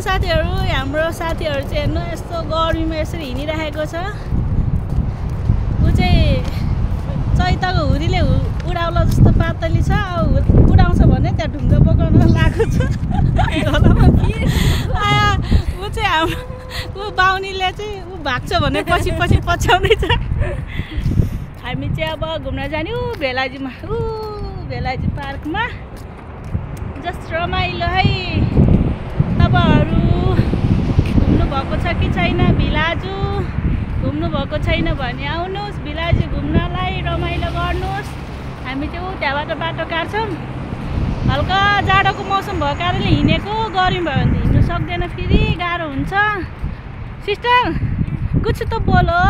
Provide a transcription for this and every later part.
साथीहरू हाम्रो साथीहरू चाहिँ हेर्नु यस्तो गर्मीमा यसरी हिँडिरहेको छ ऊ चाहिँ चैतको हुरीले उडाउला जस्तो पातली छ उडाउँछ भने त्यहाँ ढुङ्गा बोकाउन लागेको छ ऊ चाहिँ हाम्रो ऊ बाहुनीले चाहिँ ऊ भाग्छ भने पछि पछि पछ्याउँदैछ हामी चाहिँ अब घुम्न जाने भेलाजीमा भेलाजी पार्कमा जस्ट रमाइलो है तपाईँहरू घुम्नु भएको छ कि छैन भिलाजु घुम्नु भएको छैन भने आउनुहोस् भिलाजी घुम्नलाई रमाइलो गर्नुहोस् हामी चाहिँ त्यहाँबाट बाटो काट्छौँ हल्का जाडोको मौसम भएको कारणले हिँडेको गर्मी भयो भने हिँड्नु सक्दैन फेरि गाह्रो हुन्छ सिस्टर कुछ त बोलो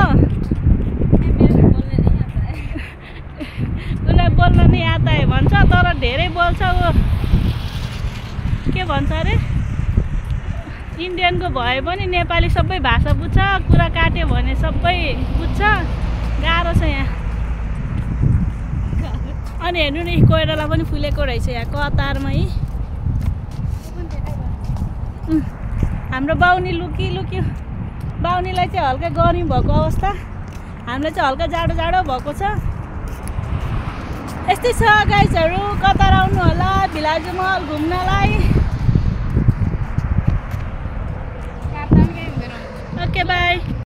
उसलाई बोल्न नै आता है भन्छ तर धेरै बोल्छ ऊ के भन्छ अरे इन्डियनको भए पनि नेपाली सबै भाषा बुझ्छ कुरा काट्यो भने सबै बुझ्छ गाह्रो छ यहाँ अनि हेर्नु नि कोइराला पनि फुलेको रहेछ यहाँ कतारमा है हाम्रो बाहुनी लुकी बाहुनीलाई चाहिँ हल्का गर्मी भएको अवस्था हामीलाई चाहिँ हल्का जाडो जाडो भएको छ यस्तै छ गाइजहरू कतार आउनु होला भिलाजु महल घुम्नलाई ओके बाई